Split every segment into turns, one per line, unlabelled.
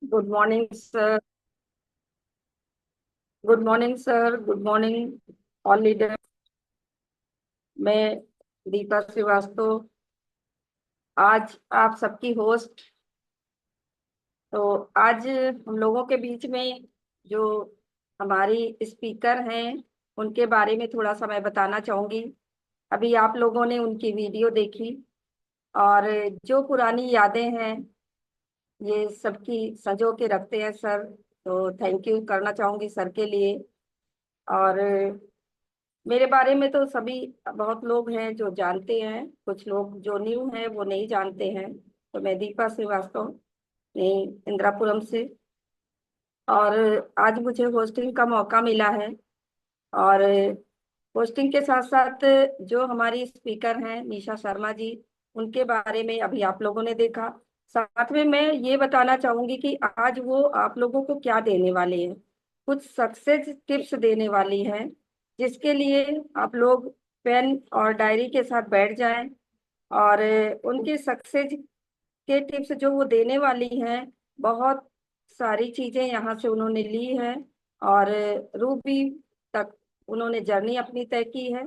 Good morning sir. Good morning sir. Good morning all leader. मैं दीपा श्रीवास्तव आज आप सबकी होस्ट। तो आज हम लोगों के बीच में जो हमारी स्पीकर हैं उनके बारे में थोड़ा सा मैं बताना चाहूंगी। अभी आप लोगों ने उनकी वीडियो देखी और जो पुरानी यादें हैं ये सबकी संजो के रखते हैं सर। तो थैंक यू करना चाहूंगी सर के लिए। और मेरे बारे में तो सभी बहुत लोग हैं जो जानते हैं, कुछ लोग जो न्यू हैं वो नहीं जानते हैं। तो मैं दीपा श्रीवास्तव नहीं इंदिरापुरम से। और आज मुझे होस्टिंग का मौका मिला है। और होस्टिंग के साथ साथ जो हमारी स्पीकर हैं निशा शर्मा जी, उनके बारे में अभी आप लोगों ने देखा। साथ में मैं ये बताना चाहूंगी कि आज वो आप लोगों को क्या देने वाले हैं, कुछ सक्सेस टिप्स देने वाली हैं, जिसके लिए आप लोग पेन और डायरी के साथ बैठ जाएं। और उनके सक्सेस के टिप्स जो वो देने वाली हैं, बहुत सारी चीजें यहाँ से उन्होंने ली हैं। और रूबी तक उन्होंने जर्नी अपनी तय की है।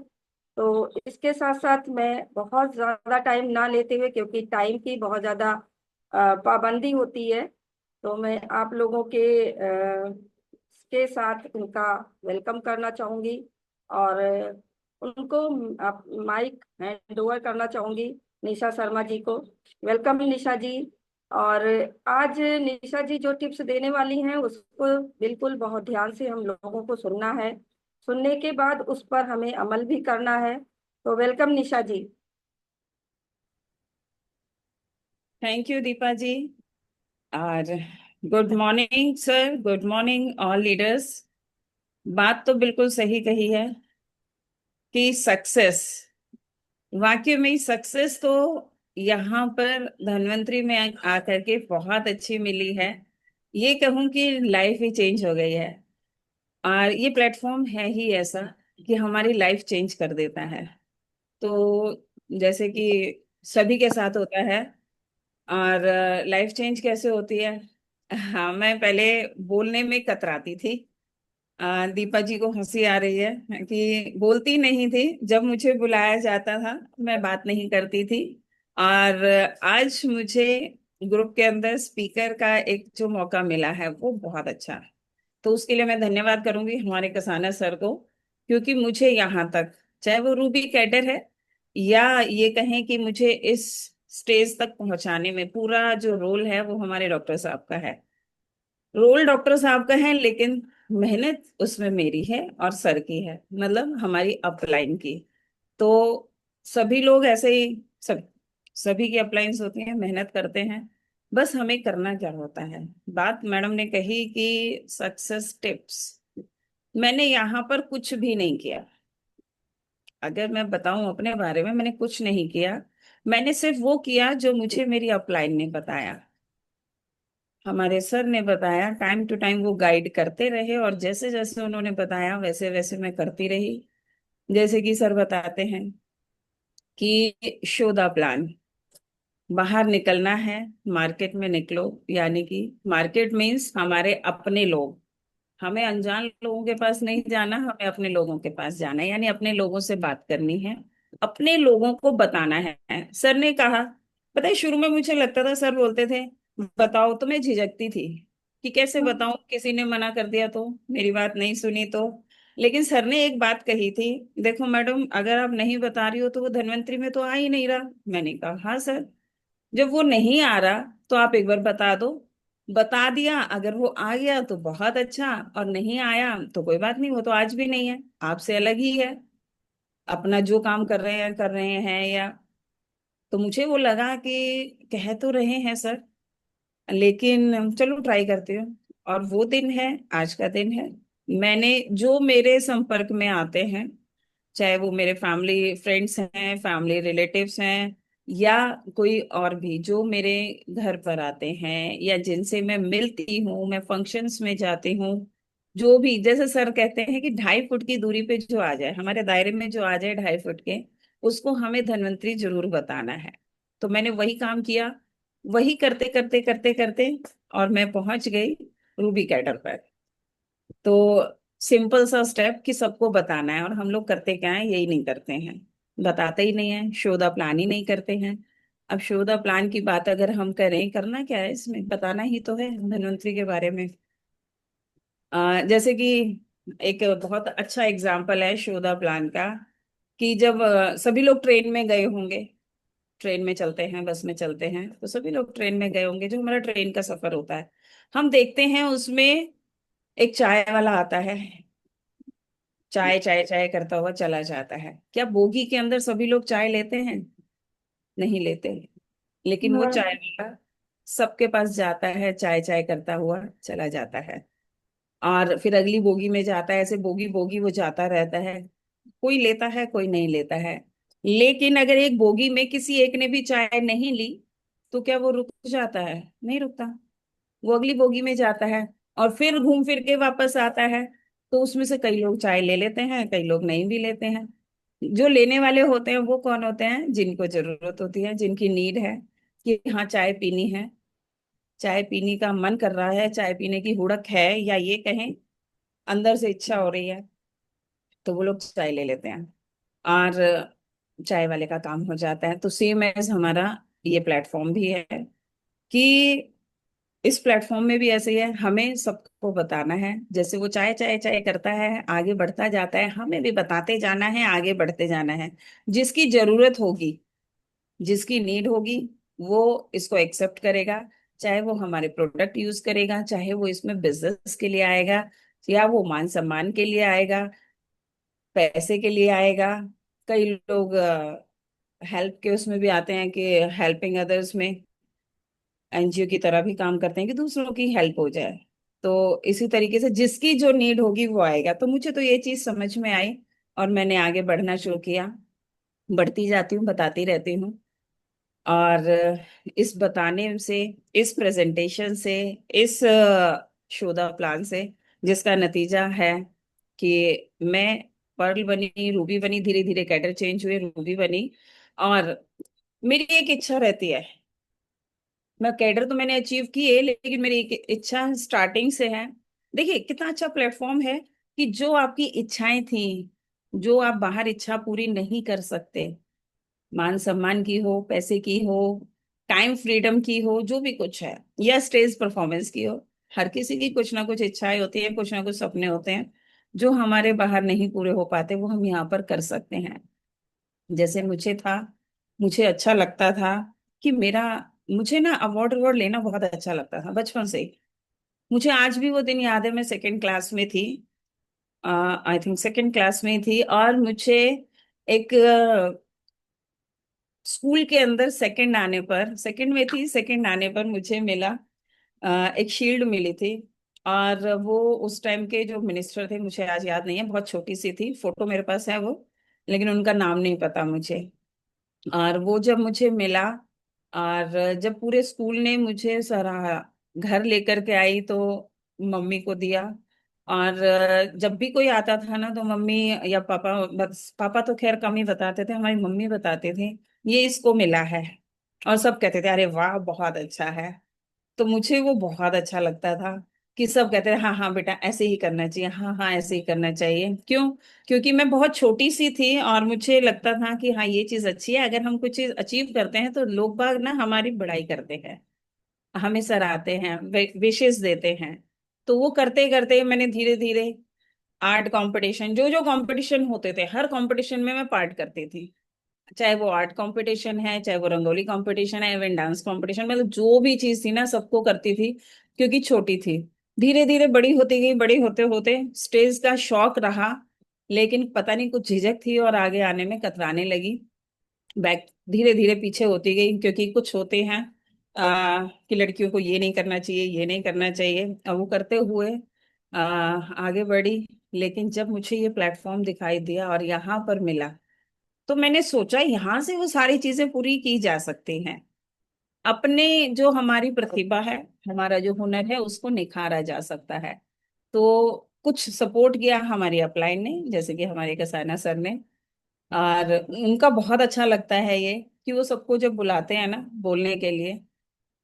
तो इसके साथ साथ मैं बहुत ज्यादा टाइम ना लेते हुए, क्योंकि टाइम की बहुत ज्यादा पाबंदी होती है, तो मैं आप लोगों के साथ उनका वेलकम करना चाहूंगी। और उनको आप माइक हैंड ओवर करना चाहूंगी निशा शर्मा जी को। वेलकम निशा जी। और आज निशा जी जो टिप्स देने वाली हैं उसको बिल्कुल बहुत ध्यान से हम लोगों को सुनना है। सुनने के बाद उस पर हमें अमल भी करना है। तो welcome Nisha ji.
Thank you Deepa ji. और good morning sir, good morning all leaders. बात तो बिल्कुल सही कही है कि सक्सेस, वाकई में सक्सेस तो यहाँ पर धन्वंतरी में आकर के बहुत अच्छी मिली है। ये कहूँ कि लाइफ ही चेंज हो गई है। और ये प्लेटफॉर्म है ही ऐसा कि हमारी लाइफ चेंज कर देता है। तो जैसे कि सभी के साथ होता है। और लाइफ चेंज कैसे होती है? हाँ, मैं पहले बोलने में कतराती थी। दीपा जी को हंसी आ रही है कि बोलती नहीं थी, जब मुझे बुलाया जाता था मैं बात नहीं करती थी। और आज मुझे ग्रुप के अंदर स्पीकर का एक जो मौका मिला है वो बहुत अच्छा है। तो उसके लिए मैं धन्यवाद करूंगी हमारे कसाना सर को, क्योंकि मुझे यहाँ तक, चाहे वो रूबी कैडर है या ये कहें कि मुझे इस स्टेज तक पहुंचाने में पूरा जो रोल है वो हमारे डॉक्टर साहब का है। रोल डॉक्टर साहब का है, लेकिन मेहनत उसमें मेरी है और सर की है, मतलब हमारी अपलाइन की। तो सभी लोग ऐसे ही, सभी की अपलाइंस होती हैं, मेहनत करते हैं। बस हमें करना क्या होता है। बात मैडम ने कही कि सक्सेस टिप्स, मैंने यहाँ पर कुछ भी नहीं किया। अगर मैं बताऊं अपने बारे में, मैंने कुछ नहीं किया। मैंने सिर्फ वो किया जो मुझे मेरी अपलाइन ने बताया, हमारे सर ने बताया। टाइम टू टाइम वो गाइड करते रहे और जैसे जैसे उन्होंने बताया वैसे वैसे मैं करती रही। जैसे कि सर बताते हैं कि शो द प्लान, बाहर निकलना है, मार्केट में निकलो। यानी कि मार्केट मीन्स हमारे अपने लोग, हमें अनजान लोगों के पास नहीं जाना, हमें अपने लोगों के पास जाना है, यानी अपने लोगों से बात करनी है, अपने लोगों को बताना है। सर ने कहा, पता है शुरू में मुझे लगता था सर बोलते थे बताओ, तो मैं झिझकती थी कि कैसे बताऊं, किसी ने मना कर दिया तो, मेरी बात नहीं सुनी तो। लेकिन सर ने एक बात कही थी, देखो मैडम अगर आप नहीं बता रही हो तो वो धन्वंतरी में तो आ ही नहीं रहा। मैंने कहा हाँ सर, जब वो नहीं आ रहा तो आप एक बार बता दो। बता दिया, अगर वो आ गया तो बहुत अच्छा, और नहीं आया तो कोई बात नहीं, वो तो आज भी नहीं है, आपसे अलग ही है, अपना जो काम कर रहे हैं या। तो मुझे वो लगा कि कह तो रहे हैं सर, लेकिन चलो ट्राई करती हूँ। और वो दिन है, आज का दिन है। मैंने जो मेरे संपर्क में आते हैं, चाहे वो मेरे फैमिली फ्रेंड्स हैं, फैमिली रिलेटिव्स हैं, या कोई और भी जो मेरे घर पर आते हैं या जिनसे मैं मिलती हूँ, मैं फंक्शंस में जाती हूँ, जो भी जैसे सर कहते हैं कि 2.5 फुट की दूरी पे जो आ जाए, हमारे दायरे में जो आ जाए 2.5 फुट के, उसको हमें धन्वंतरी जरूर बताना है। तो मैंने वही काम किया। वही करते करते करते करते और मैं पहुंच गई रूबी कैडर पर। तो सिंपल सा स्टेप कि सबको बताना है, और हम लोग करते क्या है, यही नहीं करते हैं, बताते ही नहीं है, शो द प्लान ही नहीं करते हैं। अब शो द प्लान की बात अगर हम करें, करना क्या है इसमें, बताना ही तो है धन्वंतरि के बारे में। जैसे कि एक बहुत अच्छा एग्जाम्पल है शो द प्लान का, कि जब सभी लोग ट्रेन में गए होंगे, ट्रेन में चलते हैं, बस में चलते हैं, तो सभी लोग ट्रेन में गए होंगे, जो हमारा ट्रेन का सफर होता है, हम देखते हैं उसमें एक चाय वाला आता है, चाय चाय चाय करता हुआ चला जाता है। क्या बोगी के अंदर सभी लोग चाय लेते हैं? नहीं लेते। लेकिन वो चाय वाला सबके पास जाता है, चाय चाय करता हुआ चला जाता है, और फिर अगली बोगी में जाता है, ऐसे बोगी बोगी वो जाता रहता है। कोई लेता है, कोई नहीं लेता है। लेकिन अगर एक बोगी में किसी एक ने भी चाय नहीं ली, तो क्या वो रुक जाता है? नहीं रुकता, वो अगली बोगी में जाता है, और फिर घूम फिर के वापस आता है। तो उसमें से कई लोग चाय ले लेते हैं, कई लोग नहीं भी लेते हैं। जो लेने वाले होते हैं वो कौन होते हैं? जिनको जरूरत होती है, जिनकी नीड है, कि हाँ चाय पीनी है, चाय पीने का मन कर रहा है, चाय पीने की हुड़क है, या ये कहें अंदर से इच्छा हो रही है, तो वो लोग चाय ले लेते हैं, और चाय वाले का काम हो जाता है। तो सेम एज हमारा ये प्लेटफॉर्म भी है, कि इस प्लेटफॉर्म में भी ऐसे ही है, हमें सबको बताना है। जैसे वो चाय चाय चाय करता है, आगे बढ़ता जाता है, हमें भी बताते जाना है, आगे बढ़ते जाना है। जिसकी जरूरत होगी, जिसकी नीड होगी, वो इसको एक्सेप्ट करेगा, चाहे वो हमारे प्रोडक्ट यूज करेगा, चाहे वो इसमें बिजनेस के लिए आएगा, या वो मान सम्मान के लिए आएगा, पैसे के लिए आएगा। कई लोग हेल्प के उसमें भी आते हैं, कि हेल्पिंग अदर्स में एनजीओ की तरह भी काम करते हैं, कि दूसरों की हेल्प हो जाए। तो इसी तरीके से जिसकी जो नीड होगी वो आएगा। तो मुझे तो ये चीज समझ में आई, और मैंने आगे बढ़ना शुरू किया, बढ़ती जाती हूँ, बताती रहती हूँ। और इस बताने से, इस प्रेजेंटेशन से, इस शोधा प्लान से, जिसका नतीजा है कि मैं पर्ल बनी, रूबी बनी, धीरे धीरे कैडर चेंज हुए, रूबी बनी। और मेरी एक इच्छा रहती है, मैं कैडर तो मैंने अचीव की है, लेकिन मेरी एक इच्छा स्टार्टिंग से है। देखिए कितना अच्छा प्लेटफॉर्म है, कि जो आपकी इच्छाएं थी, जो आप बाहर इच्छा पूरी नहीं कर सकते, मान सम्मान की हो, पैसे की हो, टाइम फ्रीडम की हो, जो भी कुछ है, या स्टेज परफॉर्मेंस की हो, हर किसी की कुछ ना कुछ इच्छाएं होती हैं, कुछ ना कुछ सपने होते हैं, जो हमारे बाहर नहीं पूरे हो पाते, वो हम यहाँ पर कर सकते हैं। जैसे मुझे था, मुझे अच्छा लगता था कि मेरा, मुझे ना अवार्ड अवार्ड लेना बहुत अच्छा लगता था बचपन से ही। मुझे आज भी वो दिन याद है, मैं सेकंड क्लास में थी, आई थिंक सेकंड क्लास में ही थी, और मुझे एक स्कूल के अंदर सेकंड आने पर, सेकंड में थी, सेकंड आने पर मुझे मिला, एक शील्ड मिली थी। और वो उस टाइम के जो मिनिस्टर थे, मुझे आज याद नहीं है, बहुत छोटी सी थी, फोटो मेरे पास है वो, लेकिन उनका नाम नहीं पता मुझे। और वो जब मुझे मिला, और जब पूरे स्कूल ने मुझे सराहा, घर लेकर के आई तो मम्मी को दिया। और जब भी कोई आता था ना, तो मम्मी या पापा, बस पापा तो खैर कम ही बताते थे, हमारी मम्मी बताते थे, ये इसको मिला है। और सब कहते थे अरे वाह बहुत अच्छा है। तो मुझे वो बहुत अच्छा लगता था, कि सब कहते थे हाँ हाँ बेटा ऐसे ही करना चाहिए, हाँ हाँ ऐसे ही करना चाहिए। क्यों? क्योंकि मैं बहुत छोटी सी थी, और मुझे लगता था कि हाँ ये चीज अच्छी है, अगर हम कुछ चीज अचीव करते हैं तो लोग बाग ना हमारी बड़ाई करते हैं, हमें सराहते हैं, विशेष देते हैं। तो वो करते करते मैंने धीरे धीरे आर्ट कंपटीशन, जो जो कंपटीशन होते थे, हर कंपटीशन में मैं पार्ट करती थी। चाहे वो आर्ट कंपटीशन है, चाहे वो रंगोली कंपटीशन है, इवन डांस कंपटीशन, मतलब जो भी चीज थी ना सबको करती थी, क्योंकि छोटी थी। धीरे धीरे बड़ी होती गई, बड़ी होते होते स्टेज का शौक रहा, लेकिन पता नहीं कुछ झिझक थी, और आगे आने में कतराने लगी, बैक धीरे धीरे पीछे होती गई। क्योंकि कुछ होते हैं कि लड़कियों को ये नहीं करना चाहिए, ये नहीं करना चाहिए, अब वो करते हुए आगे बढ़ी। लेकिन जब मुझे ये प्लेटफॉर्म दिखाई दिया और यहाँ पर मिला, तो मैंने सोचा यहाँ से वो सारी चीजें पूरी की जा सकती हैं। अपने जो हमारी प्रतिभा है, हमारा जो हुनर है, उसको निखारा जा सकता है। तो कुछ सपोर्ट किया हमारी अपलाइन ने, जैसे कि हमारे कसाना सर ने। और उनका बहुत अच्छा लगता है ये, कि वो सबको जब बुलाते हैं ना बोलने के लिए,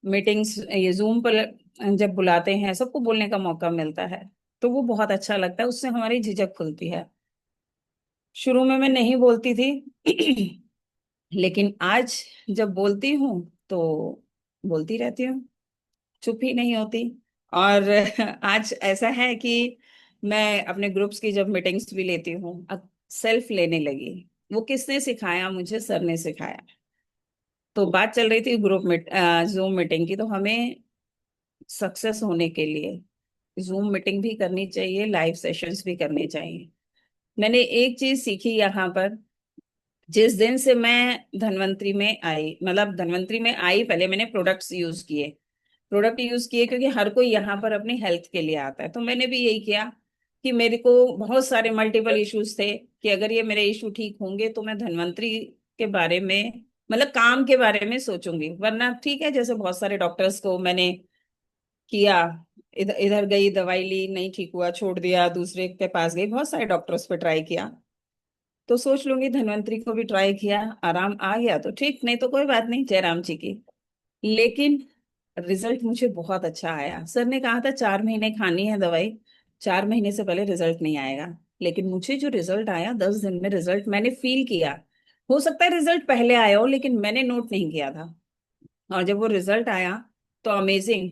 मीटिंग्स, ये जूम पर जब बुलाते हैं सबको बोलने का मौका मिलता है, तो वो बहुत अच्छा लगता है, उससे हमारी झिझक खुलती है। शुरू में मैं नहीं बोलती थी लेकिन आज जब बोलती हूँ तो बोलती रहती हूँ, चुप ही नहीं होती। और आज ऐसा है कि मैं अपने ग्रुप्स की जब मीटिंग्स भी लेती हूँ, अब सेल्फ लेने लगी। वो किसने सिखाया? मुझे सर ने सिखाया। तो बात चल रही थी ग्रुप मीट जूम मीटिंग की। तो हमें सक्सेस होने के लिए जूम मीटिंग भी करनी चाहिए, लाइव सेशंस भी करने चाहिए। मैंने एक चीज सीखी यहाँ पर, जिस दिन से मैं धनवंतरी में आई, मतलब धनवंतरी में आई, पहले मैंने प्रोडक्ट्स यूज किए, प्रोडक्ट यूज किए, क्योंकि हर कोई यहाँ पर अपनी हेल्थ के लिए आता है। तो मैंने भी यही किया कि मेरे को बहुत सारे मल्टीपल इश्यूज थे, कि अगर ये मेरे इशू ठीक होंगे तो मैं धनवंतरी के बारे में, मतलब काम के बारे में सोचूंगी। वरना ठीक है, जैसे बहुत सारे डॉक्टर्स को मैंने किया, इधर इधर गई, दवाई ली, नहीं ठीक हुआ, छोड़ दिया, दूसरे के पास गई, बहुत सारे डॉक्टर्स पे ट्राई किया। तो सोच लूंगी धन्वंतरी को भी ट्राई किया, आराम आ गया तो ठीक, नहीं तो कोई बात नहीं, जयराम जी की। लेकिन रिजल्ट मुझे बहुत अच्छा आया। सर ने कहा था 4 महीने खानी है दवाई, 4 महीने से पहले रिजल्ट नहीं आएगा। लेकिन मुझे जो रिजल्ट आया, 10 दिन में रिजल्ट मैंने फील किया। हो सकता है रिजल्ट पहले आया हो, लेकिन मैंने नोट नहीं किया था। और जब वो रिजल्ट आया तो अमेजिंग।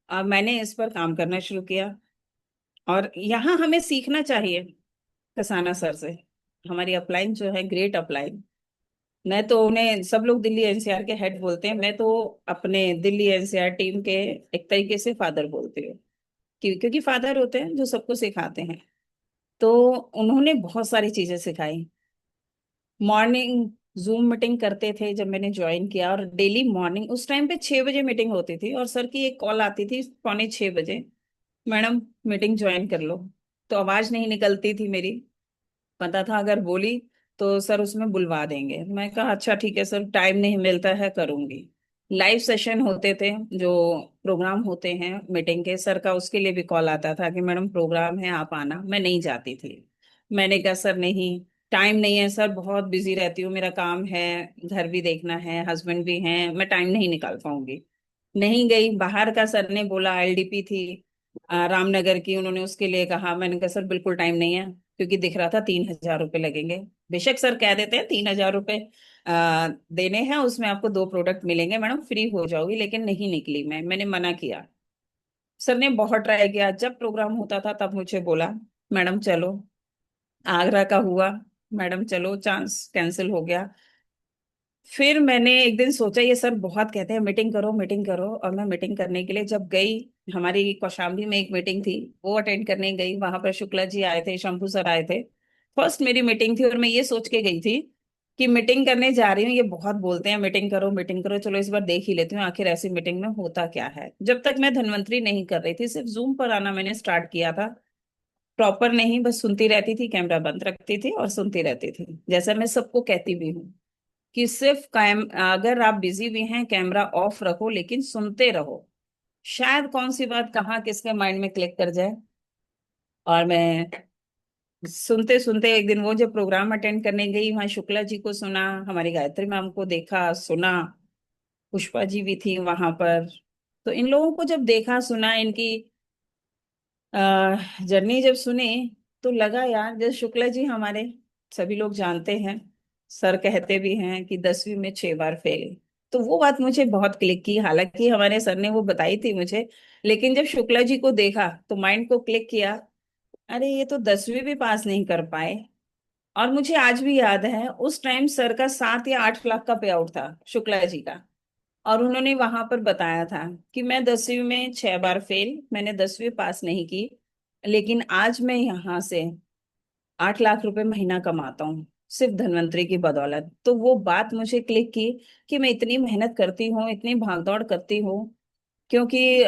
अब मैंने इस पर काम करना शुरू किया। और यहाँ हमें सीखना चाहिए कसाना सर से। हमारी अपलाइन जो है, ग्रेट अपलाइन। मैं तो उन्हें, सब लोग दिल्ली एनसीआर के हेड बोलते हैं, मैं तो अपने दिल्ली एनसीआर टीम के एक तरीके से फादर बोलती हूँ। क्योंकि फादर होते हैं जो सबको सिखाते हैं। तो उन्होंने बहुत सारी चीजें सिखाई। मॉर्निंग जूम मीटिंग करते थे जब मैंने ज्वाइन किया, और डेली मॉर्निंग उस टाइम पे 6 बजे मीटिंग होती थी, और सर की एक कॉल आती थी 5:45 बजे, मैडम मीटिंग ज्वाइन कर लो। तो आवाज नहीं निकलती थी मेरी, पता था अगर बोली तो सर उसमें बुलवा देंगे। मैं कहा अच्छा ठीक है सर, टाइम नहीं मिलता है, करूंगी। लाइव सेशन होते थे, जो प्रोग्राम होते हैं मीटिंग के, सर का उसके लिए भी कॉल आता था कि मैडम प्रोग्राम है आप आना। मैं नहीं जाती थी। मैंने कहा सर नहीं, टाइम नहीं है सर, बहुत बिजी रहती हूँ, मेरा काम है, घर भी देखना है, हस्बैंड भी हैं, मैं टाइम नहीं निकाल पाऊंगी। नहीं गई। बाहर का सर ने बोला, एलडीपी थी रामनगर की, उन्होंने उसके लिए कहा। मैंने कहा सर बिल्कुल टाइम नहीं है, क्योंकि दिख रहा था 3,000 रुपये लगेंगे। बेशक सर कह देते हैं 3,000 रुपये देने हैं, उसमें आपको 2 प्रोडक्ट मिलेंगे, मैडम फ्री हो जाओगी, लेकिन नहीं निकली। मैंने मना किया। सर ने बहुत ट्राई किया, जब प्रोग्राम होता था तब मुझे बोला मैडम चलो। आगरा का हुआ, मैडम चलो, चांस कैंसिल हो गया। फिर मैंने एक दिन सोचा, ये सर बहुत कहते हैं मीटिंग करो मीटिंग करो, और मैं मीटिंग करने के लिए जब गई, हमारी कौशाम्बी में एक मीटिंग थी, वो अटेंड करने गई। वहां पर शुक्ला जी आए थे, शंभू सर आए थे। फर्स्ट मेरी मीटिंग थी, और मैं ये सोच के गई थी कि मीटिंग करने जा रही हूँ, ये बहुत बोलते हैं मीटिंग करो, चलो इस बार देख ही लेती हूँ आखिर ऐसी मीटिंग में होता क्या है। जब तक मैं धन्वंतरी नहीं कर रही थी, सिर्फ जूम पर आना मैंने स्टार्ट किया था। प्रॉपर नहीं, बस सुनती रहती थी, कैमरा बंद रखती थी और सुनती रहती थी, जैसा मैं सबको कहती भी हूँ कि सिर्फ कैम अगर आप बिजी भी हैं, कैमरा ऑफ रखो, लेकिन सुनते रहो। शायद कौन सी बात कहाँ किसके माइंड में क्लिक कर जाए। और मैं सुनते सुनते एक दिन वो जब प्रोग्राम अटेंड करने गई, वहां शुक्ला जी को सुना, हमारी गायत्री मैम को देखा सुना, पुष्पा जी भी थी वहां पर। तो इन लोगों को जब देखा सुना, इनकी जर्नी जब सुनी, तो लगा यार, जैसे शुक्ला जी हमारे सभी लोग जानते हैं, सर कहते भी हैं कि 10वीं में 6 बार फेल। तो वो बात मुझे बहुत क्लिक की, हालांकि हमारे सर ने वो बताई थी मुझे, लेकिन जब शुक्ला जी को देखा तो माइंड को क्लिक किया, अरे ये तो 10वीं भी पास नहीं कर पाए। और मुझे आज भी याद है, उस टाइम सर का 7 या 8 लाख का पे आउट था, शुक्ला जी का। और उन्होंने वहां पर बताया था कि मैं 10वीं में 6 बार फेल, मैंने 10वीं पास नहीं की, लेकिन आज मैं यहाँ से 8 लाख रुपए महीना कमाता हूँ, सिर्फ धनवंतरी की बदौलत। तो वो बात मुझे क्लिक की कि मैं इतनी मेहनत करती हूँ, इतनी भागदौड़ करती हूँ, क्योंकि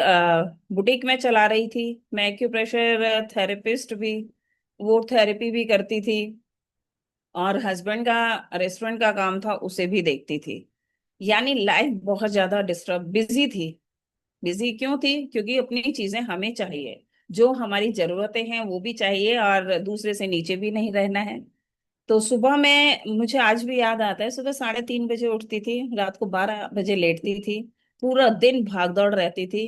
बुटीक में चला रही थी, मैं एक्यूप्रेशर थेरेपिस्ट भी, वो थेरेपी भी करती थी, और हस्बैंड का रेस्टोरेंट का काम था, उसे भी देखती थी। यानी लाइफ बहुत ज्यादा डिस्टर्ब, बिजी थी। बिजी क्यों थी? क्योंकि अपनी चीजें हमें चाहिए, जो हमारी जरूरतें हैं वो भी चाहिए, और दूसरे से नीचे भी नहीं रहना है। तो सुबह में मुझे आज भी याद आता है, सुबह 3:30 बजे उठती थी, रात को 12 बजे लेटती थी, पूरा दिन भाग दौड़ रहती थी।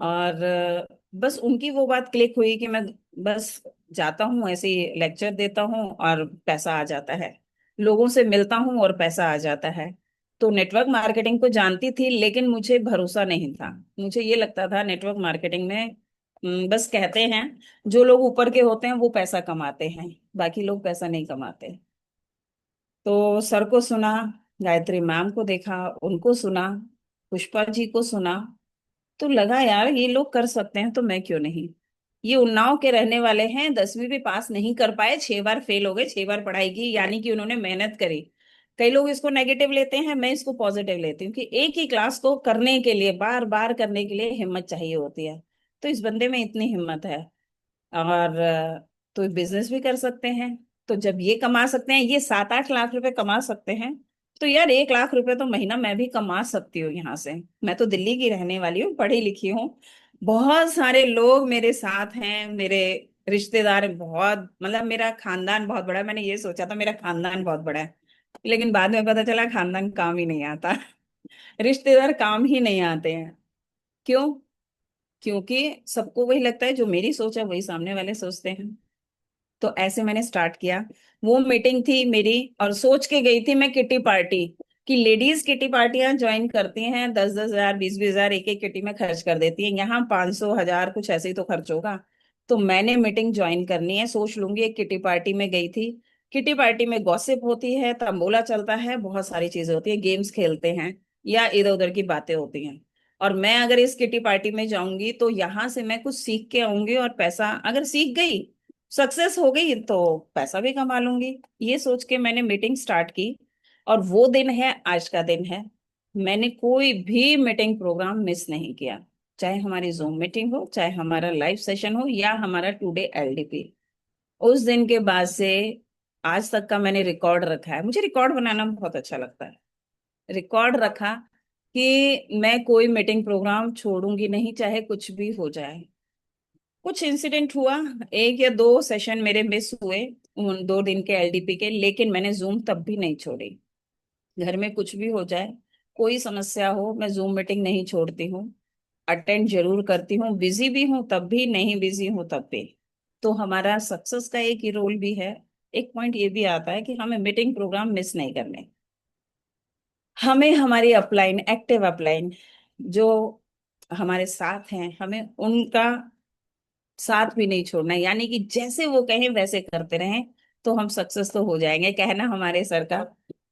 और बस उनकी वो बात क्लिक हुई कि मैं बस जाता हूँ ऐसे ही लेक्चर देता हूँ और पैसा आ जाता है, लोगों से मिलता हूँ और पैसा आ जाता है। तो नेटवर्क मार्केटिंग को जानती थी, लेकिन मुझे भरोसा नहीं था। मुझे ये लगता था नेटवर्क मार्केटिंग में बस कहते हैं जो लोग ऊपर के होते हैं वो पैसा कमाते हैं, बाकी लोग पैसा नहीं कमाते। तो सर को सुना, गायत्री मैम को देखा, उनको सुना, पुष्पा जी को सुना, तो लगा यार ये लोग कर सकते हैं तो मैं क्यों नहीं। ये उन्नाव के रहने वाले हैं, 10वीं भी पास नहीं कर पाए, 6 बार फेल हो गए, 6 बार पढ़ाई की, यानी कि उन्होंने मेहनत करी। कई लोग इसको नेगेटिव लेते हैं, मैं इसको पॉजिटिव लेती हूँ कि एक ही क्लास को करने के लिए, बार बार करने के लिए हिम्मत चाहिए होती है। तो इस बंदे में इतनी हिम्मत है। और तो बिजनेस भी कर सकते हैं। तो जब ये कमा सकते हैं, ये 7-8 लाख रुपए कमा सकते हैं, तो यार 1 लाख रुपए तो महीना मैं भी कमा सकती हूँ यहाँ से। मैं तो दिल्ली की रहने वाली हूँ, पढ़ी लिखी हूँ, बहुत सारे लोग मेरे साथ हैं, मेरे रिश्तेदार बहुत, मतलब मेरा खानदान बहुत बड़ा है। मैंने ये सोचा था मेरा खानदान बहुत बड़ा है, लेकिन बाद में पता चला खानदान काम ही नहीं आता। रिश्तेदार काम ही नहीं आते हैं। क्यों? क्योंकि सबको वही लगता है, जो मेरी सोच है वही सामने वाले सोचते हैं। तो ऐसे मैंने स्टार्ट किया। वो मीटिंग थी मेरी, और सोच के गई थी मैं किटी पार्टी, कि लेडीज किटी पार्टियां ज्वाइन करती हैं, 10-10 हजार, 20-20 हजार एक एक किटी में खर्च कर देती हैं, यहाँ 500 हजार कुछ ऐसे ही तो खर्च होगा। तो मैंने मीटिंग ज्वाइन करनी है, सोच लूंगी। एक किटी पार्टी में गई थी। किटी पार्टी में गॉसिप होती है, तंबोला चलता है, बहुत सारी चीजें होती है, गेम्स खेलते हैं या इधर उधर की बातें होती हैं। और मैं अगर इस किटी पार्टी में जाऊंगी तो यहाँ से मैं कुछ सीख के आऊंगी, और पैसा अगर सीख गई, सक्सेस हो गई, तो पैसा भी कमा लूंगी। ये सोच के मैंने मीटिंग स्टार्ट की। और वो दिन है, आज का दिन है, मैंने कोई भी मीटिंग प्रोग्राम मिस नहीं किया। चाहे हमारी जूम मीटिंग हो, चाहे हमारा लाइव सेशन हो, या हमारा टुडे एलडीपी। उस दिन के बाद से आज तक का मैंने रिकॉर्ड रखा है। मुझे रिकॉर्ड बनाना बहुत अच्छा लगता है। रिकॉर्ड रखा कि मैं कोई मीटिंग प्रोग्राम छोड़ूंगी नहीं, चाहे कुछ भी हो जाए। कुछ इंसिडेंट हुआ, 1 या 2 सेशन मेरे मिस हुए उन 2 दिन के एलडीपी के, लेकिन मैंने जूम तब भी नहीं छोड़ी। घर में कुछ भी हो जाए, कोई समस्या हो, मैं जूम मीटिंग नहीं छोड़ती हूँ। अटेंड जरूर करती हूँ, बिजी भी हूँ तब भी, नहीं बिजी हूँ तब भी। तो हमारा सक्सेस का एक ही रोल भी है। एक पॉइंट ये भी आता है कि हमें मीटिंग प्रोग्राम मिस नहीं करने। हमें हमारी अपलाइन, एक्टिव अपलाइन जो हमारे साथ हैं, हमें उनका साथ भी नहीं छोड़ना है। यानी कि जैसे वो कहें वैसे करते रहें, तो हम सक्सेस तो हो जाएंगे। कहना हमारे सर का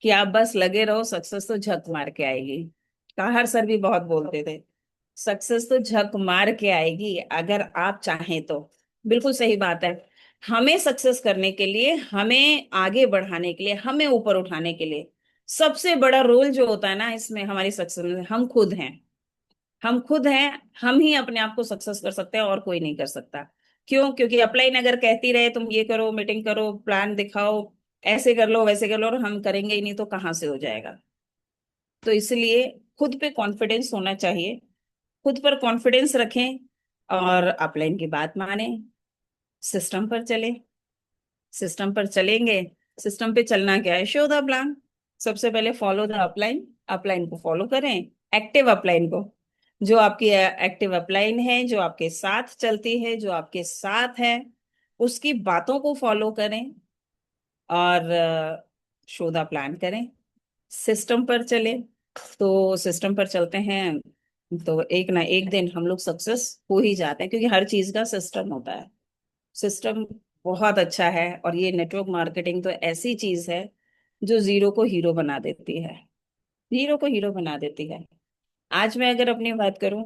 कि आप बस लगे रहो, सक्सेस तो झक मार के आएगी। काहर सर भी बहुत बोलते थे, सक्सेस तो झक मार के आएगी अगर आप चाहें तो। बिल्कुल सही बात है। हमें सक्सेस करने के लिए, हमें आगे बढ़ाने के लिए, हमें ऊपर उठाने के लिए, सबसे बड़ा रोल जो होता है ना इसमें, हमारी सक्सेस में, हम खुद हैं। हम खुद हैं। हम ही अपने आप को सक्सेस कर सकते हैं, और कोई नहीं कर सकता। क्यों? क्योंकि अपलाइन अगर कहती रहे तुम ये करो, मीटिंग करो, प्लान दिखाओ, ऐसे कर लो, वैसे कर लो, और हम करेंगे ही नहीं, तो कहाँ से हो जाएगा। तो इसलिए खुद पे कॉन्फिडेंस होना चाहिए। खुद पर कॉन्फिडेंस रखें, और अपलाइन की बात माने, सिस्टम पर चले। सिस्टम पर चलेंगे। सिस्टम पे चलना क्या है? Show the plan. सबसे पहले फॉलो द अपलाइन। अपलाइन को फॉलो करें, एक्टिव अपलाइन को। जो आपकी एक्टिव अपलाइन है, जो आपके साथ चलती है, जो आपके साथ है, उसकी बातों को फॉलो करें, और शो द प्लान करें। सिस्टम पर चले। तो सिस्टम पर चलते हैं, तो एक ना एक दिन हम लोग सक्सेस हो ही जाते हैं, क्योंकि हर चीज का सिस्टम होता है। सिस्टम बहुत अच्छा है। और ये नेटवर्क मार्केटिंग तो ऐसी चीज है जो जीरो को हीरो बना देती है। जीरो को हीरो बना देती है। आज मैं अगर अपनी बात करूं,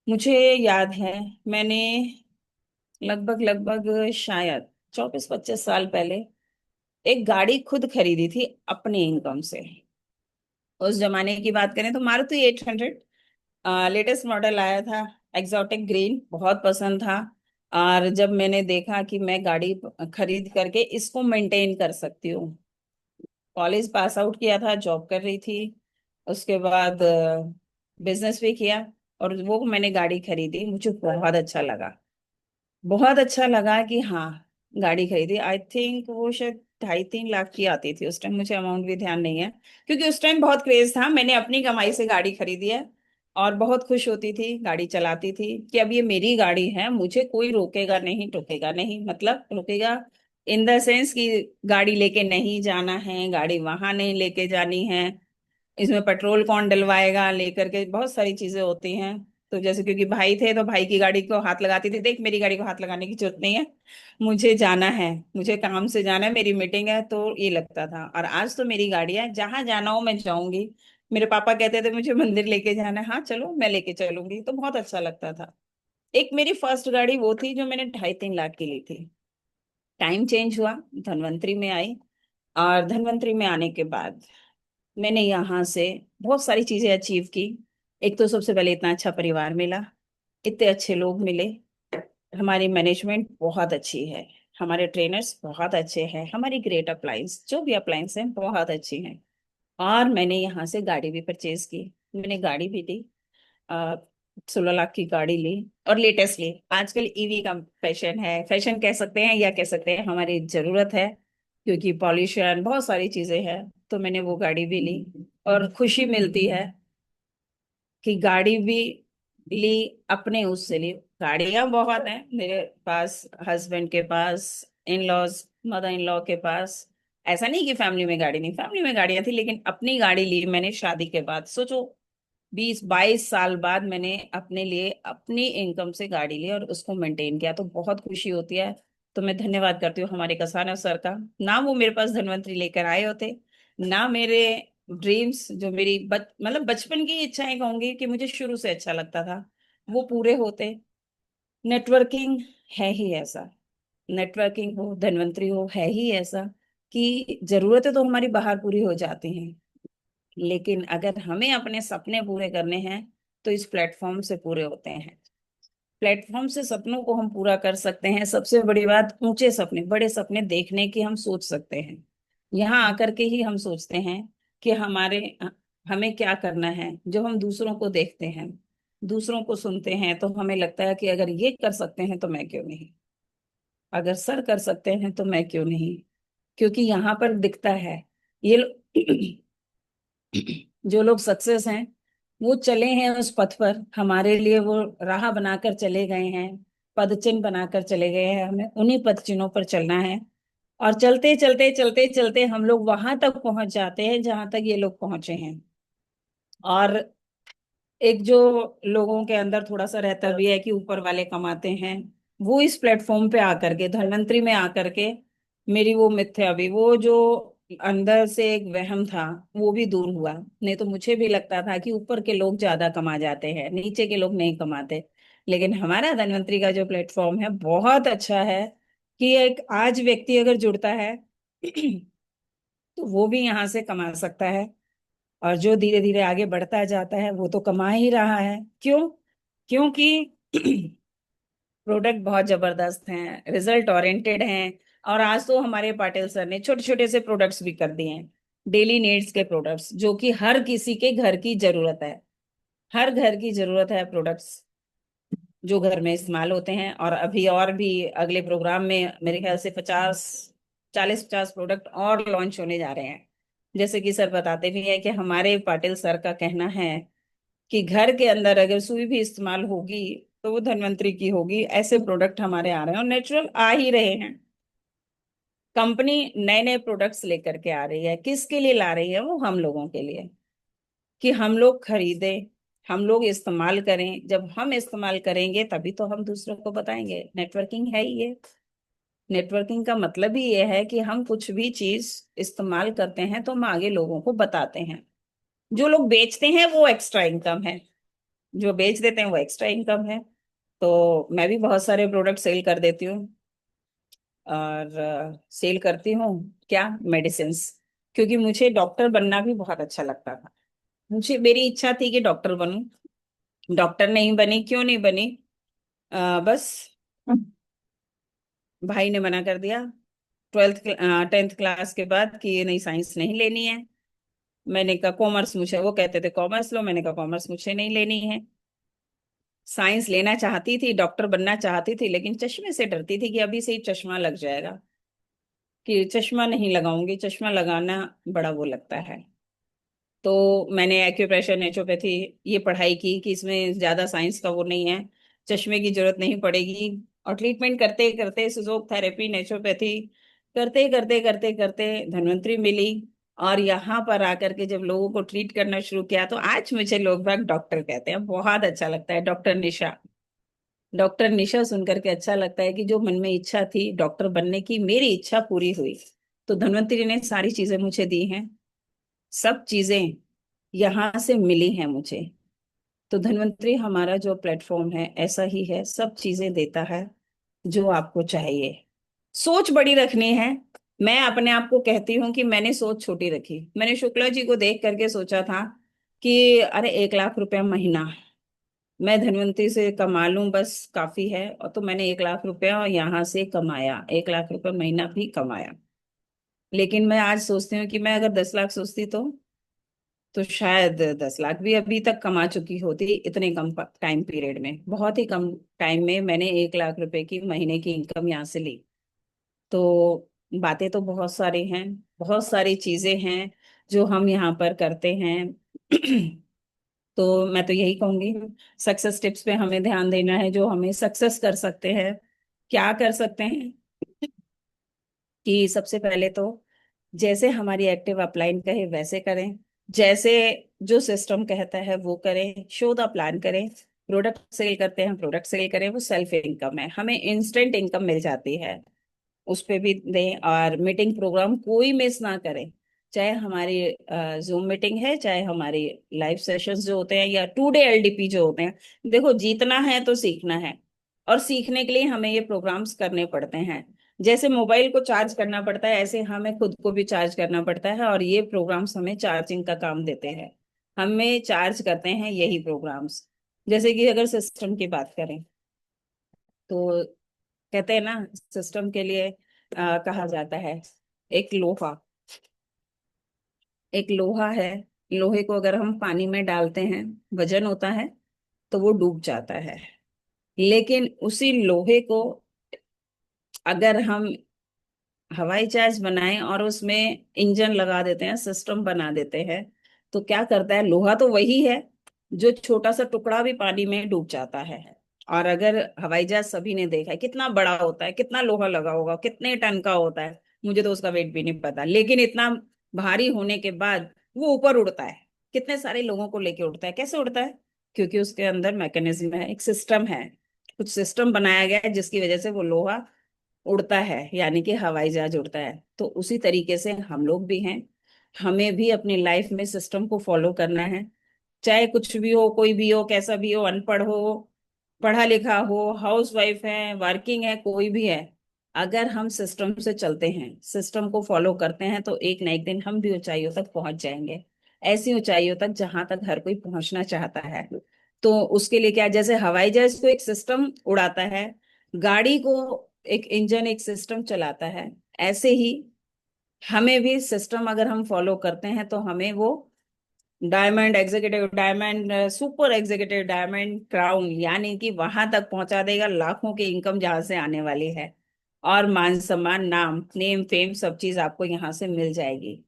मुझे याद है, मैंने लगभग लगभग शायद 24-25 साल पहले एक गाड़ी खुद खरीदी थी अपने इनकम से। उस जमाने की बात करें तो मारुति 800 लेटेस्ट मॉडल आया था, एग्जॉटिक ग्रीन, बहुत पसंद था। और जब मैंने देखा कि मैं गाड़ी खरीद करके इसको मेंटेन कर सकती हूँ, कॉलेज पास आउट किया था, जॉब कर रही थी, उसके बाद बिजनेस भी किया, और वो मैंने गाड़ी खरीदी, मुझे बहुत अच्छा लगा। बहुत अच्छा लगा कि हाँ, गाड़ी खरीदी। आई थिंक वो शायद 2.5-3 लाख की आती थी उस टाइम, मुझे अमाउंट भी ध्यान नहीं है, क्योंकि उस टाइम बहुत क्रेज था। मैंने अपनी कमाई से गाड़ी खरीदी है। और बहुत खुश होती थी, गाड़ी चलाती थी कि अब ये मेरी गाड़ी है, मुझे कोई रोकेगा नहीं टोकेगा नहीं, मतलब रोकेगा इन द सेंस कि गाड़ी लेके नहीं जाना है, गाड़ी वहां नहीं लेके जानी है, इसमें पेट्रोल कौन डलवाएगा, लेकर के बहुत सारी चीजें होती हैं। तो जैसे क्योंकि भाई थे तो भाई की गाड़ी को हाथ लगाती थी, देख मेरी गाड़ी को हाथ लगाने की जरूरत नहीं है, मुझे जाना है, मुझे काम से जाना है, मेरी मीटिंग है, तो ये लगता था। और आज तो मेरी गाड़ी है, जहां जाना हो मैं जाऊंगी। मेरे पापा कहते थे मुझे मंदिर लेके जाना है, हाँ चलो मैं लेके चलूंगी, तो बहुत अच्छा लगता था। एक मेरी फर्स्ट गाड़ी वो थी जो मैंने 2.5-3 लाख की ली थी। टाइम चेंज हुआ, धनवंतरी में आई, और धनवंतरी में आने के बाद मैंने यहाँ से बहुत सारी चीजें अचीव की। एक तो सबसे पहले इतना अच्छा परिवार मिला, इतने अच्छे लोग मिले, हमारी मैनेजमेंट बहुत अच्छी है, हमारे ट्रेनर्स बहुत अच्छे हैं, हमारी ग्रेट अप्लायंस जो भी अप्लायंस हैं बहुत अच्छी हैं। और मैंने यहाँ से गाड़ी भी परचेज की, मैंने गाड़ी भी ली, 16 लाख की गाड़ी ली। और लेटेस्ट ली, आजकल ईवी का फैशन है, फैशन कह सकते हैं या कह सकते हैं हमारी जरूरत है, क्योंकि पॉल्यूशन बहुत सारी चीजें हैं। तो मैंने वो गाड़ी भी ली, और खुशी मिलती है कि गाड़ी भी ली, अपने उससे ली। गाड़ियां बहुत हैं मेरे पास, हस्बैंड के पास, in laws, mother in law के पास। ऐसा नहीं कि फैमिली में गाड़ी नहीं, फैमिली में गाड़ियां थी, लेकिन अपनी गाड़ी ली मैंने शादी के बाद। सोचो, 20-22 साल बाद मैंने अपने लिए अपनी इनकम से गाड़ी ली और उसको मेंटेन किया, तो बहुत खुशी होती है। तो मैं धन्यवाद करती हूँ हमारे कसाना सर का। ना वो मेरे पास धनवंतरी लेकर आए होते, ना मेरे ड्रीम्स जो मेरी मतलब बचपन की इच्छाएं कहूंगी कि मुझे शुरू से अच्छा लगता था, वो पूरे होते। नेटवर्किंग है ही ऐसा, नेटवर्किंग हो, धनवंतरी हो, है ही ऐसा कि जरूरतें तो हमारी बाहर पूरी हो जाती हैं, लेकिन अगर हमें अपने सपने पूरे करने हैं तो इस प्लेटफॉर्म से पूरे होते हैं। प्लेटफॉर्म से सपनों को हम पूरा कर सकते हैं। सबसे बड़ी बात, ऊंचे सपने, बड़े सपने देखने की हम सोच सकते हैं। यहाँ आकर के ही हम सोचते हैं कि हमें क्या करना है। जो हम दूसरों को देखते हैं, दूसरों को सुनते हैं, तो हमें लगता है कि अगर ये कर सकते हैं तो मैं क्यों नहीं, अगर सर कर सकते हैं तो मैं क्यों नहीं। क्योंकि यहाँ पर दिखता है, ये जो लोग सक्सेस हैं वो चले हैं उस पथ पर, हमारे लिए वो राह बनाकर चले गए हैं, पद चिन्ह बनाकर चले गए हैं, हमें उन्हीं पद चिन्हों पर चलना है। और चलते चलते चलते चलते हम लोग वहां तक पहुंच जाते हैं जहां तक ये लोग पहुंचे हैं। और एक जो लोगों के अंदर थोड़ा सा रहता भी है कि ऊपर वाले कमाते हैं, वो इस प्लेटफॉर्म पे आकर के, धनवंतरी में आकर के, मेरी वो मिथ्या भी, वो जो अंदर से एक वहम था, वो भी दूर हुआ। नहीं तो मुझे भी लगता था कि ऊपर के लोग ज्यादा कमा जाते हैं, नीचे के लोग नहीं कमाते। लेकिन हमारा धनवंतरी का जो प्लेटफॉर्म है बहुत अच्छा है, कि एक आज व्यक्ति अगर जुड़ता है तो वो भी यहाँ से कमा सकता है। और जो धीरे धीरे आगे बढ़ता जाता है वो तो कमा ही रहा है। क्यों? क्योंकि प्रोडक्ट बहुत जबरदस्त हैं, रिजल्ट ओरिएंटेड हैं। और आज तो हमारे पाटिल सर ने छोटे छोटे से प्रोडक्ट्स भी कर दिए हैं, डेली नीड्स के प्रोडक्ट्स, जो कि हर किसी के घर की जरूरत है, हर घर की जरूरत है प्रोडक्ट्स, जो घर में इस्तेमाल होते हैं। और अभी और भी अगले प्रोग्राम में मेरे ख्याल से 40-50 प्रोडक्ट और लॉन्च होने जा रहे हैं। जैसे कि सर बताते भी हैं कि हमारे पाटिल सर का कहना है कि घर के अंदर अगर सुई भी इस्तेमाल होगी तो वो धन्वंतरी की होगी। ऐसे प्रोडक्ट हमारे आ रहे हैं और नेचुरल आ ही रहे हैं। कंपनी नए नए प्रोडक्ट्स लेकर के आ रही है, किसके लिए ला रही है? वो हम लोगों के लिए, कि हम लोग खरीदें, हम लोग इस्तेमाल करें। जब हम इस्तेमाल करेंगे तभी तो हम दूसरों को बताएंगे। नेटवर्किंग है ही ये। नेटवर्किंग का मतलब ही ये है कि हम कुछ भी चीज इस्तेमाल करते हैं तो हम आगे लोगों को बताते हैं। जो लोग बेचते हैं वो एक्स्ट्रा इनकम है, जो बेच देते हैं वो एक्स्ट्रा इनकम है। तो मैं भी बहुत सारे प्रोडक्ट सेल कर देती हूँ। और सेल करती हूँ क्या, मेडिसिन, क्योंकि मुझे डॉक्टर बनना भी बहुत अच्छा लगता था। मुझे, मेरी इच्छा थी कि डॉक्टर बनूं, डॉक्टर नहीं बनी। क्यों नहीं बनी? बस भाई ने मना कर दिया 10th क्लास के बाद कि ये नहीं, साइंस नहीं लेनी है। मैंने कहा कॉमर्स, मुझे वो कहते थे कॉमर्स लो, मैंने कहा कॉमर्स मुझे नहीं लेनी है। साइंस लेना चाहती थी, डॉक्टर बनना चाहती थी, लेकिन चश्मे से डरती थी कि अभी से ही चश्मा लग जाएगा, कि चश्मा नहीं लगाऊंगी, चश्मा लगाना बड़ा वो लगता है। तो मैंने एक्यूप्रेशर नेचुरोपैथी ये पढ़ाई की कि इसमें ज्यादा साइंस का वो नहीं है, चश्मे की जरूरत नहीं पड़ेगी। और ट्रीटमेंट करते करते फिजियोथेरेपी नेचुरोपैथी करते करते करते करते धन्वंतरी मिली। और यहाँ पर आकर के जब लोगों को ट्रीट करना शुरू किया तो आज मुझे लोग बाग डॉक्टर कहते हैं, बहुत अच्छा लगता है, डॉक्टर निशा। डॉक्टर निशा सुनकर के अच्छा लगता है कि जो मन में इच्छा थी डॉक्टर बनने की, मेरी इच्छा पूरी हुई। तो धन्वंतरी ने सारी चीजें मुझे दी हैं, सब चीजें यहाँ से मिली हैं मुझे। तो धन्वंतरी हमारा जो प्लेटफॉर्म है ऐसा ही है, सब चीजें देता है जो आपको चाहिए। सोच बड़ी रखनी है। मैं अपने आप को कहती हूँ कि मैंने सोच छोटी रखी। मैंने शुक्ला जी को देख करके सोचा था कि अरे 1 लाख रुपया महीना मैं धनवंतरी से कमा लूं बस काफी है। और तो मैंने 1 लाख रुपया यहाँ से कमाया, 1 लाख रुपया महीना भी कमाया। लेकिन मैं आज सोचती हूँ कि मैं अगर 10 लाख सोचती तो शायद 10 लाख भी अभी तक कमा चुकी होती, इतने कम टाइम पीरियड में, बहुत ही कम टाइम में मैंने 1 लाख रुपए की महीने की इनकम यहाँ से ली। तो बातें तो बहुत सारी हैं, बहुत सारी चीजें हैं जो हम यहाँ पर करते हैं। तो मैं तो यही कहूंगी, सक्सेस टिप्स पे हमें ध्यान देना है जो हमें सक्सेस कर सकते हैं। क्या कर सकते हैं कि सबसे पहले तो जैसे हमारी एक्टिव अपलाइन कहे वैसे करें, जैसे जो सिस्टम कहता है वो करें, शो द प्लान करें। प्रोडक्ट सेल करते हैं, प्रोडक्ट सेल करें, वो सेल्फ इनकम है, हमें इंस्टेंट इनकम मिल जाती है, उस पे भी दें। और मीटिंग प्रोग्राम कोई मिस ना करें, चाहे हमारी जूम मीटिंग है, चाहे हमारी लाइव सेशंस जो होते हैं, या 2 डे एलडीपी जो होते हैं। देखो जीतना है तो सीखना है, और सीखने के लिए हमें ये प्रोग्राम्स करने पड़ते हैं। जैसे मोबाइल को चार्ज करना पड़ता है ऐसे हमें खुद को भी चार्ज करना पड़ता है, और ये प्रोग्राम्स हमें चार्जिंग का काम देते हैं, हमें चार्ज करते हैं यही प्रोग्राम्स। जैसे कि अगर सिस्टम की बात करें तो कहते हैं ना, सिस्टम के लिए कहा जाता है एक लोहा, एक लोहा है, लोहे को अगर हम पानी में डालते हैं, वजन होता है तो वो डूब जाता है। लेकिन उसी लोहे को अगर हम हवाई जहाज बनाएं और उसमें इंजन लगा देते हैं, सिस्टम बना देते हैं, तो क्या करता है, लोहा तो वही है, जो छोटा सा टुकड़ा भी पानी में डूब जाता है। और अगर हवाई जहाज सभी ने देखा है कितना बड़ा होता है, कितना लोहा लगा होगा, कितने टन का होता है, मुझे तो उसका वेट भी नहीं पता, लेकिन इतना भारी होने के बाद वो ऊपर उड़ता है, कितने सारे लोगों को लेके उड़ता है। कैसे उड़ता है? क्योंकि उसके अंदर मैकेनिज्म है, एक सिस्टम है, कुछ सिस्टम बनाया गया है जिसकी वजह से वो लोहा उड़ता है, यानी कि हवाई जहाज उड़ता है। तो उसी तरीके से हम लोग भी हैं, हमें भी अपनी लाइफ में सिस्टम को फॉलो करना है। चाहे कुछ भी हो, कोई भी हो, कैसा भी हो, अनपढ़ हो, पढ़ा लिखा हो, हाउस वाइफ है, वर्किंग है, कोई भी है, अगर हम सिस्टम से चलते हैं, सिस्टम को फॉलो करते हैं, तो एक ना एक दिन हम भी ऊंचाइयों तक पहुंच जाएंगे, ऐसी ऊंचाइयों तक जहां तक हर कोई पहुंचना चाहता है। तो उसके लिए क्या, जैसे हवाई जहाज को एक सिस्टम उड़ाता है, गाड़ी को एक इंजन, एक सिस्टम चलाता है, ऐसे ही हमें भी सिस्टम अगर हम फॉलो करते हैं तो हमें वो diamond executive, diamond super executive, diamond crown, यानी कि वहां तक पहुंचा देगा, लाखों की इनकम जहां से आने वाली है, और मान सम्मान, नाम, नेम, फेम, सब चीज आपको यहाँ से मिल जाएगी।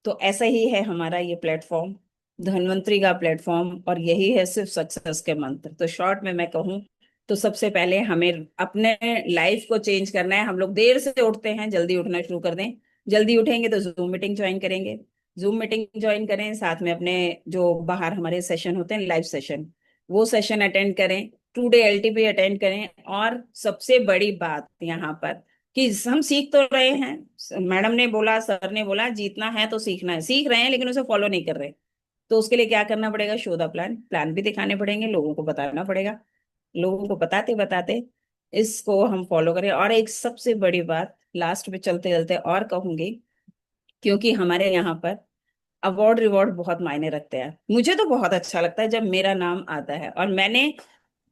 तो ऐसा ही है हमारा ये प्लेटफॉर्म, धन्वंतरी का प्लेटफॉर्म, और यही है सिर्फ सक्सेस के मंत्र। तो शॉर्ट में मैं कहूँ तो सबसे पहले हमें अपने लाइफ को चेंज करना है। हम लोग देर से उठते हैं, जल्दी उठना शुरू कर दें। जल्दी उठेंगे तो जूम मीटिंग ज्वाइन करेंगे, जूम मीटिंग ज्वाइन करें, साथ में अपने जो बाहर हमारे सेशन होते हैं, लाइव सेशन, वो सेशन अटेंड करें, 2 डे एलटीपी अटेंड करें। और सबसे बड़ी बात यहाँ पर कि हम सीख तो रहे हैं, मैडम ने बोला, सर ने बोला, जीतना है तो सीखना है, सीख रहे हैं लेकिन उसे फॉलो नहीं कर रहे। तो उसके लिए क्या करना पड़ेगा, शो द प्लान, प्लान भी दिखाने पड़ेंगे, लोगों को बताना पड़ेगा, लोगों को बताते बताते इसको हम फॉलो करें। और एक सबसे बड़ी बात लास्ट में चलते चलते और कहूंगी, क्योंकि हमारे यहाँ पर अवार्ड रिवॉर्ड बहुत मायने रखते हैं, मुझे तो बहुत अच्छा लगता है जब मेरा नाम आता है। और मैंने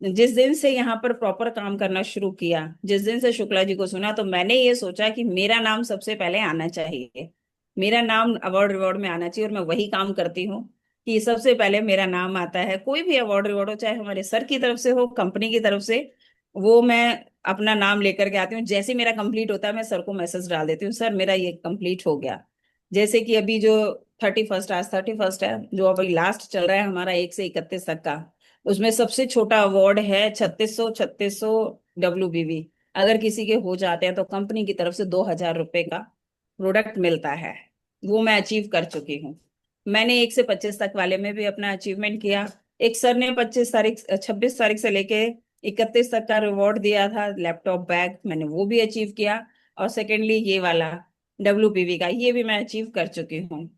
जिस दिन से यहाँ पर प्रॉपर काम करना शुरू किया, जिस दिन से शुक्ला जी को सुना, तो मैंने ये सोचा कि मेरा नाम सबसे पहले आना चाहिए, मेरा नाम अवार्ड रिवॉर्ड में आना चाहिए। और मैं वही काम करती हूँ कि सबसे पहले मेरा नाम आता है, कोई भी अवार्ड रिवॉर्ड हो, चाहे हमारे सर की तरफ से हो, कंपनी की तरफ से, वो मैं अपना नाम लेकर के आती हूँ। जैसे ही मेरा कंप्लीट होता है मैं सर को मैसेज डाल देती हूँ, सर मेरा ये कंप्लीट हो गया। जैसे कि अभी जो 31, आज 31 है, जो अभी लास्ट चल रहा है हमारा 1 से 31 तक का, उसमें सबसे छोटा अवार्ड है 3600 WBV। अगर किसी के हो जाते हैं तो कंपनी की तरफ से 2000 रुपए का प्रोडक्ट मिलता है। वो मैं अचीव कर चुकी हूँ। मैंने 1 से 25 तक वाले में भी अपना अचीवमेंट किया। एक सर ने 26 तारीख से लेके 31 तक का रिवॉर्ड दिया था, लैपटॉप बैग, मैंने वो भी अचीव किया। और सेकेंडली ये वाला WPV का, ये भी मैं अचीव कर चुकी हूँ।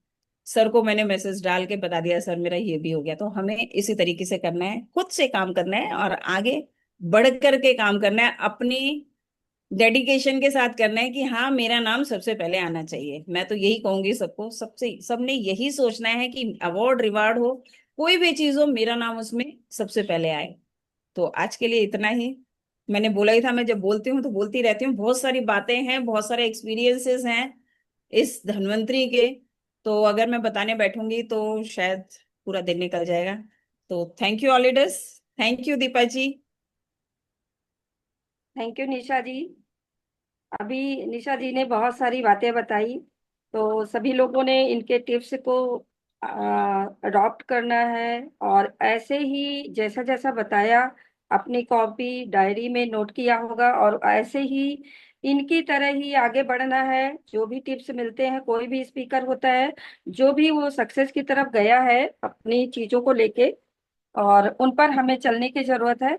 सर को मैंने मैसेज डाल के बता दिया, सर मेरा ये भी हो गया। तो हमें इसी तरीके से करना है, खुद से काम करना है और आगे बढ़ करके काम करना है, अपनी डेडिकेशन के साथ करना है कि हाँ मेरा नाम सबसे पहले आना चाहिए। मैं तो यही कहूंगी सबको, सबसे सबने यही सोचना है कि अवार्ड रिवार्ड हो, कोई भी चीज हो, मेरा नाम उसमें सबसे पहले आए। तो आज के लिए इतना ही। मैंने बोला ही था, मैं जब बोलती हूँ तो बोलती रहती हूँ, बहुत सारी बातें हैं, बहुत सारे एक्सपीरियंसेस हैं इस धन्वंतरी के। तो अगर मैं बताने बैठूंगी तो शायद पूरा दिन निकल जाएगा। तो thank you all leaders. Thank you Deepa ji.
Thank you Nisha ji. अभी निशा जी ने बहुत सारी बातें बताई, तो सभी लोगों ने इनके टिप्स को अडॉप्ट करना है और ऐसे ही जैसा जैसा बताया अपनी कॉपी डायरी में नोट किया होगा और ऐसे ही इनकी तरह ही आगे बढ़ना है। जो भी टिप्स मिलते हैं, कोई भी स्पीकर होता है जो भी वो सक्सेस की तरफ गया है अपनी चीजों को लेके, और उन पर हमें चलने की जरूरत है।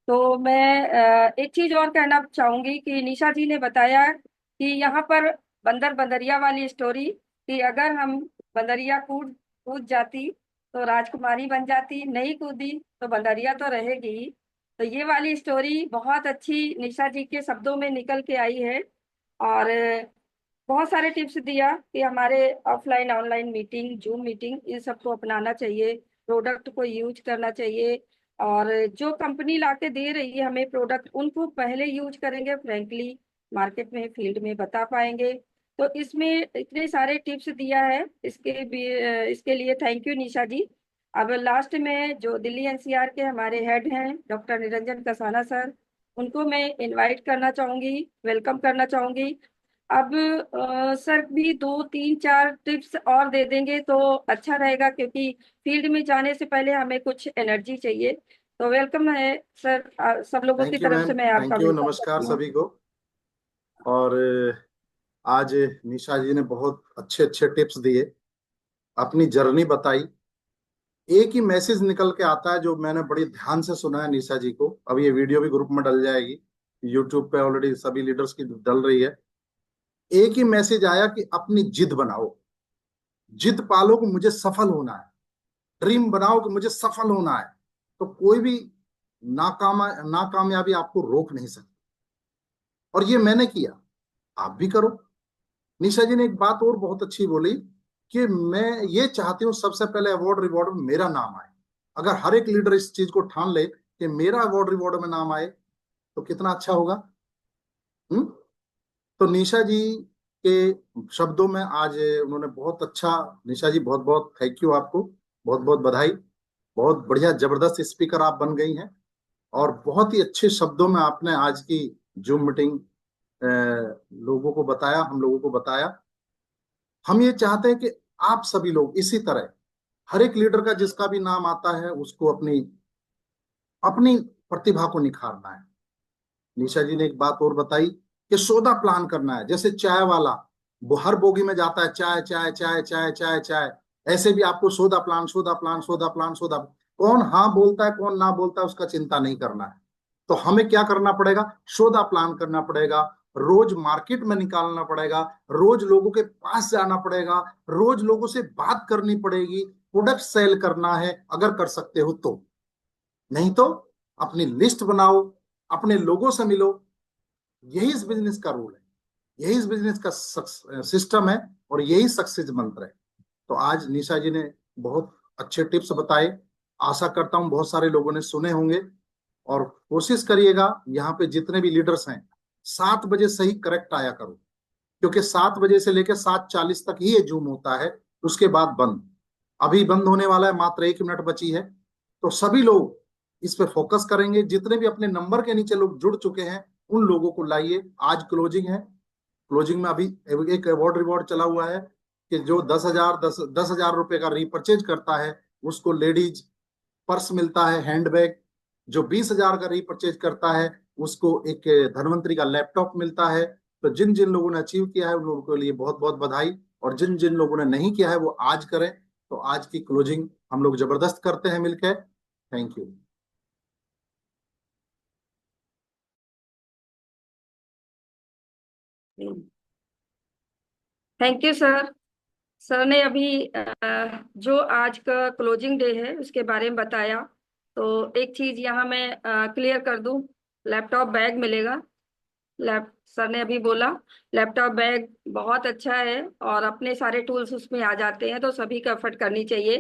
तो मैं एक चीज और कहना चाहूंगी कि निशा जी ने बताया कि यहाँ पर बंदर बंदरिया वाली स्टोरी, कि अगर हम बंदरिया कूद कूद जाती तो राजकुमारी बन जाती, नहीं कूदी तो बंदरिया तो रहेगी ही। तो ये वाली स्टोरी बहुत अच्छी निशा जी के शब्दों में निकल के आई है। और बहुत सारे टिप्स दिया कि हमारे offline online meeting, Zoom meeting, इन सबको अपनाना चाहिए, प्रोडक्ट को यूज करना चाहिए। और जो कंपनी लाके दे रही है हमें प्रोडक्ट, उनको पहले यूज करेंगे, फ्रेंकली मार्केट में फील्ड में बता पाएंगे। तो इसमें इतने सारे टिप्स दिया है, इसके भी इसके लिए थैंक यू निशा जी। अब लास्ट में जो दिल्ली एनसीआर के हमारे हेड हैं डॉक्टर निरंजन कसाना सर, उनको मैं इनवाइट करना चाहूंगी, वेलकम करना चाहूंगी। अब सर भी 2 3 4 टिप्स और दे देंगे तो अच्छा रहेगा, क्योंकि फील्ड में जाने से पहले हमें कुछ एनर्जी चाहिए। तो वेलकम है सर, सब लोगों की
थैंक यू
तरफ
मैम,
से मैं आपका
थैंक यू,
वेलकम
नमस्कार
करती हूँ।
सभी को। और आज निशा जी ने बहुत अच्छे अच्छे टिप्स दिए, अपनी जर्नी बताई। एक ही मैसेज निकल के आता है जो मैंने बड़ी ध्यान से सुना है निशा जी को। अब ये वीडियो भी ग्रुप में डल जाएगी, यूट्यूब पे ऑलरेडी सभी लीडर्स की डल रही है। एक ही मैसेज आया कि अपनी जिद बनाओ, जिद पालो कि मुझे सफल होना है, ड्रीम बनाओ कि मुझे सफल होना है। तो कोई भी नाकामयाबी आपको रोक नहीं सकती। और ये मैंने किया, आप भी करो। निशा जी ने एक बात और बहुत अच्छी बोली कि मैं ये चाहती हूँ सबसे पहले अवार्ड रिवॉर्ड में मेरा नाम आए। अगर हर एक लीडर इस चीज को ठान ले कि मेरा अवार्ड रिवॉर्ड में नाम आए तो कितना अच्छा होगा। हम्म। तो निशा जी के शब्दों में आज उन्होंने बहुत अच्छा, निशा जी बहुत बहुत थैंक यू आपको, बहुत बहुत बधाई। बहुत बढ़िया जबरदस्त स्पीकर आप बन गई हैं और बहुत ही अच्छे शब्दों में आपने आज की जूम मीटिंग लोगों को बताया, हम लोगों को बताया। हम ये चाहते हैं कि आप सभी लोग इसी तरह, हर एक लीडर का जिसका भी नाम आता है उसको अपनी अपनी प्रतिभा को निखारना है। निशा जी ने एक बात और बताई कि सौदा प्लान करना है। जैसे चाय वाला वो हर बोगी में जाता है, चाय चाय चाय चाय चाय चाय, ऐसे भी आपको सौदा प्लान सौदा प्लान सौदा प्लान सौदा, कौन हाँ बोलता है कौन ना बोलता है उसका चिंता नहीं करना है। तो हमें क्या करना पड़ेगा, सौदा प्लान करना पड़ेगा, रोज मार्केट में निकालना पड़ेगा, रोज लोगों के पास जाना पड़ेगा, रोज लोगों से बात करनी पड़ेगी, प्रोडक्ट सेल करना है अगर कर सकते हो तो। नहीं तो अपनी लिस्ट बनाओ, अपने लोगों से मिलो। यही इस बिजनेस का रूल है, यही इस बिजनेस का सिस्टम है और यही सक्सेस मंत्र है। तो आज निशा जी ने बहुत अच्छे टिप्स बताए, आशा करता हूं बहुत सारे लोगों ने सुने होंगे। और कोशिश करिएगा यहाँ पे जितने भी लीडर्स हैं 7 बजे सही करेक्ट आया करो, क्योंकि 7 बजे से लेकर 7:40 तक ही ये जूम होता है, उसके बाद बंद। अभी बंद होने वाला है, मात्र 1 मिनट बची है। तो सभी लोग इस पे फोकस करेंगे, जितने भी अपने नंबर के नीचे लोग जुड़ चुके हैं उन लोगों को लाइए। आज क्लोजिंग है, क्लोजिंग में अभी एक अवार्ड रिवॉर्ड चला हुआ है कि जो 10,000 रुपए का रीपरचेज करता है उसको लेडीज पर्स मिलता है, हैंडबैग। जो 20,000 का रीपरचेज करता है उसको एक धन्वंतरी का लैपटॉप मिलता है। तो जिन जिन लोगों ने अचीव किया है उन लोगों के लिए बहुत बहुत बधाई, और जिन जिन लोगों ने नहीं किया है वो आज करें। तो आज की क्लोजिंग हम लोग जबरदस्त करते हैं मिलकर। Thank you.
Thank you sir. Sir ने अभी जो आज का क्लोजिंग डे है उसके बारे में बताया। तो एक चीज यहाँ मैं क्लियर कर दूं, लैपटॉप बैग मिलेगा। लैप सर ने अभी बोला लैपटॉप बैग बहुत अच्छा है और अपने सारे टूल्स उसमें आ जाते हैं, तो सभी को एफर्ट करनी चाहिए।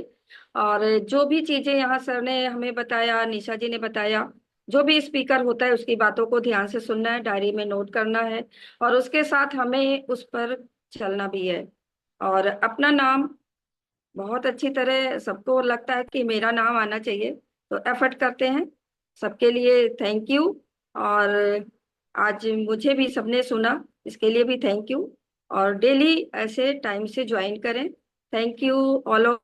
और जो भी चीजें यहाँ सर ने हमें बताया, निशा जी ने बताया, जो भी स्पीकर होता है उसकी बातों को ध्यान से सुनना है, डायरी में नोट करना है और उसके साथ हमें उस पर चलना भी है। और अपना नाम बहुत अच्छी तरह सबको लगता है कि मेरा नाम आना चाहिए, तो एफर्ट करते हैं। सबके लिए थैंक यू। और आज मुझे भी सबने सुना, इसके लिए भी थैंक यू। और डेली ऐसे टाइम से ज्वाइन करें। Thank you all.